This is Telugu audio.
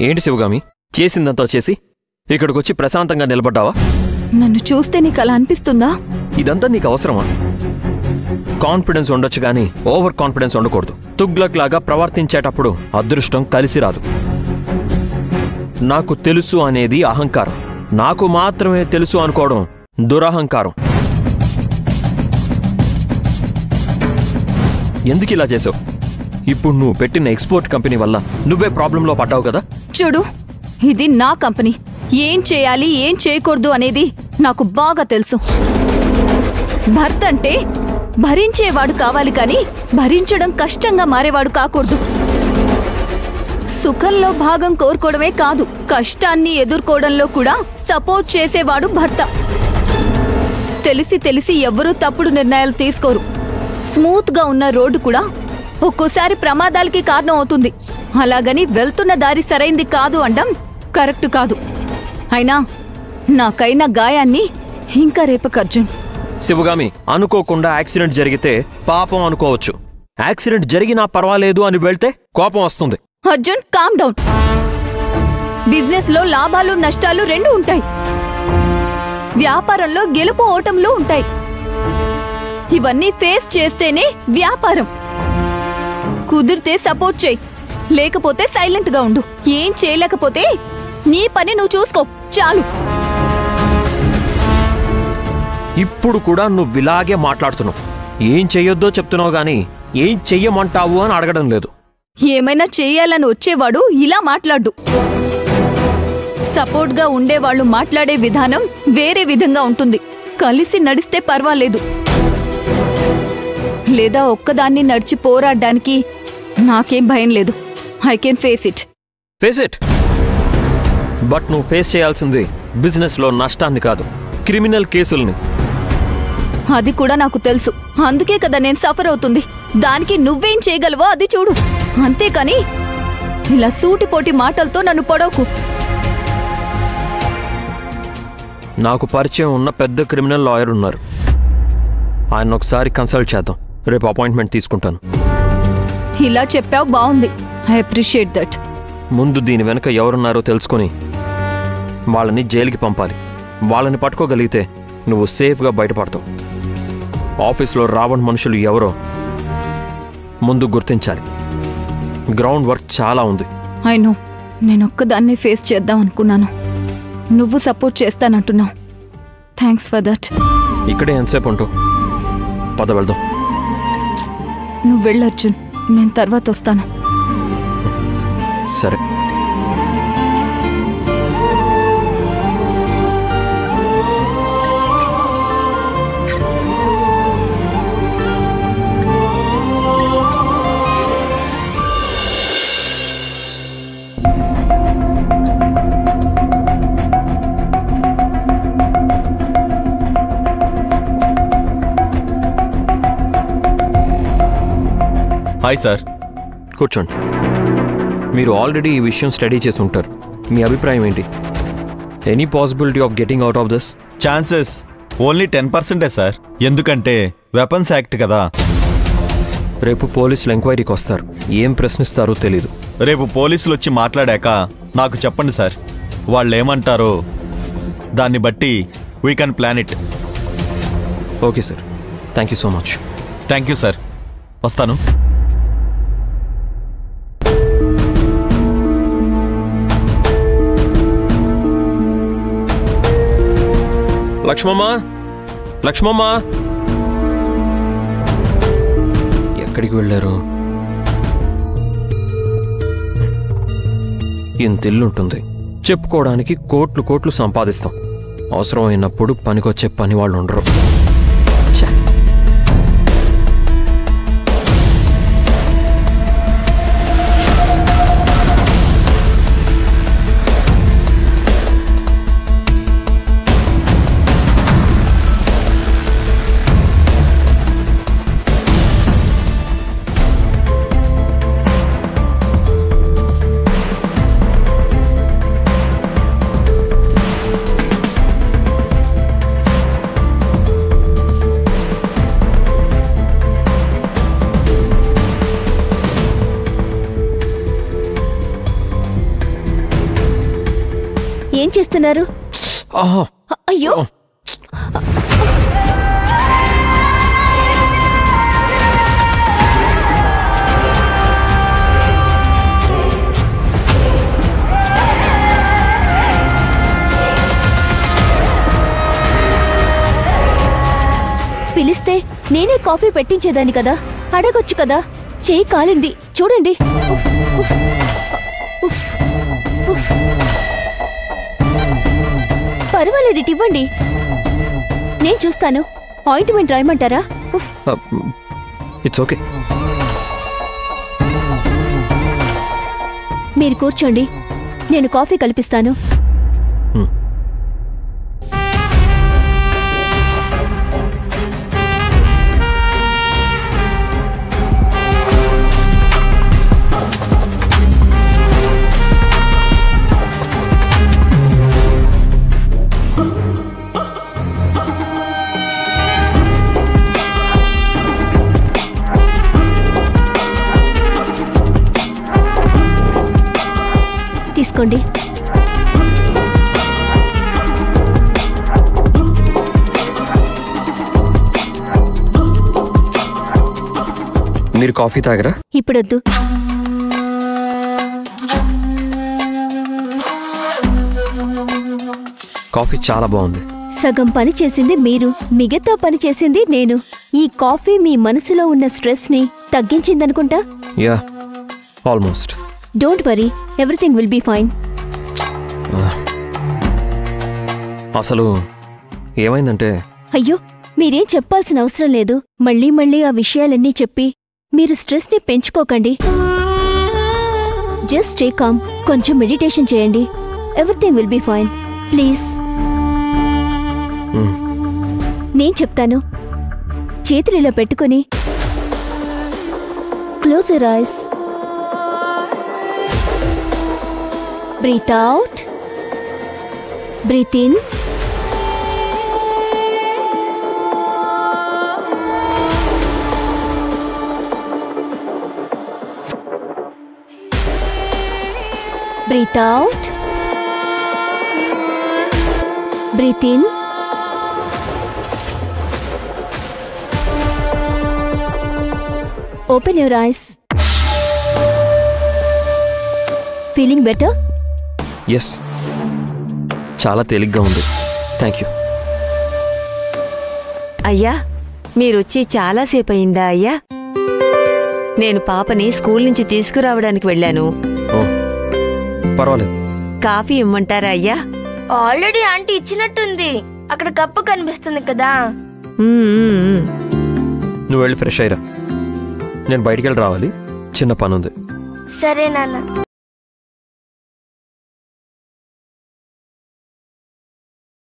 ఏంటి శివగామి, చేసిందంతా చేసి ఇక్కడికొచ్చి ప్రశాంతంగా నిలబడ్డావా? నన్ను చూస్తే నీకు అలా అనిపిస్తుందా? ఇదంతా నీకు అవసరమా? కాన్ఫిడెన్స్ ఉండొచ్చు గానీ ఓవర్ కాన్ఫిడెన్స్ ఉండకూడదు. తుగ్లక్ లాగా ప్రవర్తించేటప్పుడు అదృష్టం కలిసి రాదు. నాకు తెలుసు అనేది అహంకారం, నాకు మాత్రమే తెలుసు అనుకోవడం దురహంకారం. ఎందుకు ఇలా చేసావు? ఇప్పుడు నువ్వు పెట్టిన ఎక్స్పోర్ట్ కంపెనీ వల్ల నువ్వే ప్రాబ్లంలో పడ్డావు కదా. చూడు, ఇది నా కంపెనీ. ఏం చేయాలి ఏం చేయకూడదు అనేది నాకు బాగా తెలుసు. భర్త అంటే భరించేవాడు కావాలి కానీ భరించడం కష్టంగా మారేవాడు కాకూడదు. సుఖంలో భాగం కోరుకోవడమే కాదు, కష్టాన్ని ఎదుర్కోవడంలో కూడా సపోర్ట్ చేసేవాడు భర్త. తెలిసి తెలిసి ఎవ్వరూ తప్పుడు నిర్ణయాలు తీసుకోరు. స్మూత్ గా ఉన్న రోడ్డు కూడా ఒక్కోసారి ప్రమాదాలకి కారణం అవుతుంది. అలాగని వెళ్తున్న దారి సరైంది కాదు అనడం కరెక్ట్ కాదు. అయినా నాకైన గాయాన్ని ఇంకా రేపకు అర్జున్. శివగామి, అనుకోకుండా యాక్సిడెంట్ జరిగితే పాపం అనుకోవచ్చు. యాక్సిడెంట్ జరిగినా పర్వాలేదు అని వెళ్తే కోపం వస్తుంది. Arjun, calm down. బిజినెస్ లో లాభాలు నష్టాలు రెండు ఉంటాయి. వ్యాపారంలో గెలుపు ఓటములు ఉంటాయి. ఇవన్నీ ఫేస్ చేస్తేనే వ్యాపారం. కుదిరితే సపోర్ట్ చేయి, లేకపోతే సైలెంట్ గా ఉండు. ఏం చేయలేకపోతే నీ పని నువ్వు చూసుకో చాలు. ఇప్పుడు కూడా నువ్విలాగే మాట్లాడుతున్నావు. ఏం చెయ్యొద్దో చెప్తున్నావు గానీ ఏం చెయ్యమంటావు అని అడగడం లేదు. ఏమైనా చెయ్యాలని వచ్చేవాడు ఇలా మాట్లాడు. సపోర్ట్ గా ఉండేవాళ్లు మాట్లాడే విధానం వేరే విధంగా ఉంటుంది. కలిసి నడిస్తే పర్వాలేదు, లేదా ఒక్కదాన్ని నడిచి పోరాడ్డానికి నాకేం భయం లేదు. I can face it. Face it. But నువ్వు ఫేస్ చేయాల్సింది బిజినెస్ లో నష్టాన్ని కాదు, క్రిమినల్ కేసుల్ని. అది కూడా నాకు తెలుసు. అందుకే కదా నేను సఫర్ అవుతుంది. దానికి నువ్వేం చేయగలవో అది చూడు. అంతేకాని ఇలా సూటిపోటి మాటలతో నన్ను పొడవకు. నాకు పరిచయం ఉన్న పెద్ద క్రిమినల్ లాయర్ ఉన్నారు. ఆయన ఒకసారి కన్సల్ట్ చేద్దాం. రేపు అపాయింట్మెంట్ తీసుకుంటాను. ఇలా చెప్పావు, బాగుంది. I appreciate that. ముందు దీని వెనక ఎవరున్నారో తెలుసుకొని వాళ్ళని జైలుకి పంపాలి. వాళ్ళని పట్టుకోగలిగితే నువ్వు సేఫ్గా బయటపడతావు. ఆఫీస్లో రావణ్ మనుషులు ఎవరో ముందు గుర్తించాలి. గ్రౌండ్ వర్క్ చాలా ఉంది. I know. నేనొక్కదాన్ని ఫేస్ చేద్దాం అనుకున్నాను. నువ్వు సపోర్ట్ చేస్తానంటున్నావు. Thanks for that. ఇక్కడే ఎంతసేపు ఉంటావు? పద వెళ్దాం. నువ్వు వెళ్ళు అర్జున్, నేను తర్వాత వస్తాను. సరే. Hi sir. కూర్చోండి. మీరు ఆల్రెడీ ఈ విషయం స్టడీ చేసి ఉంటారు. మీ అభిప్రాయం ఏంటి? Any possibility of getting out of this? Chances only 10% sir. ఎందుకంటే వెపన్స్ యాక్ట్ కదా. రేపు పోలీసులు ఎంక్వైరీకి వస్తారు. ఏం ప్రశ్నిస్తారో తెలీదు. రేపు పోలీసులు వచ్చి మాట్లాడాక నాకు చెప్పండి సార్. వాళ్ళు ఏమంటారో దాన్ని బట్టి we can plan it. Okay sir. Thank you so much. Thank you sir. వస్తాను. లక్ష్మమ్మ, లక్ష్మమ్మ, ఎక్కడికి వెళ్ళారు? ఇంత ఇల్లుంటుంది, చెప్పుకోవడానికి కోట్లు కోట్లు సంపాదిస్తాం. అవసరమైనప్పుడు పనికొచ్చే పని వాళ్ళు ఉండరు. చేస్తున్నారు? ఆహా అయ్యో, పిలిస్తే నేనే కాఫీ పెట్టించేదాన్ని కదా, అడగొచ్చు కదా. చేయి కాలింది చూడండి. పర్వాలేదు, ఇవ్వండి, నేను చూస్తాను. ఆయింట్మెంట్ రాయమంటారా? It's okay. మీరు కూర్చోండి, నేను కాఫీ కల్పిస్తాను. తీసుకోండి. మీరు కాఫీ తాగరా? ఇప్పుడొద్దు. కాఫీ చాలా బాగుంది. సగం పని చేసింది మీరు, మిగతా పని చేసింది నేను. ఈ కాఫీ మీ మనసులో ఉన్న స్ట్రెస్ ని తగ్గించిందనుకుంటా. Yeah, almost. Don't worry, everything will be fine. అసలు ఏమైందంటే, అయ్యో, మీరేం చెప్పాల్సిన అవసరం లేదు. మళ్ళీ మళ్ళీ ఆ విషయాలన్నీ చెప్పి మీరు స్ట్రెస్ ని పెంచుకోకండి. జస్ట్ స్టే కామ్, కొంచెం మెడిటేషన్ చేయండి. Everything will be fine. Please. నేను చెప్తాను. చేతులు ఇలా పెట్టుకుని close your eyes. Breathe out, breathe in. Breathe out. Breathe in. Open your eyes. Feeling better? Yes, చాలా తేలిగ్గా ఉంది. Thank you. అయ్యా, మీరొచ్చి చాలాసేపు అయిందా అయ్యా? నేను పాపని స్కూల్ నుంచి తీసుకురావడానికి వెళ్ళాను. ఓ, పర్వాలేదు. కాఫీ ఇమ్మంటారా అయ్యా? ఆల్రెడీ ఆంటీ ఇచ్చినట్టుంది, అక్కడ కప్పు కనిపిస్తుంది కదా. నువ్వు వెళ్ళి ఫ్రెష్ అయ్యిరా, నేను బయటికి వెళ్ళి రావాలి, చిన్న పని ఉంది. సరే నాన్న.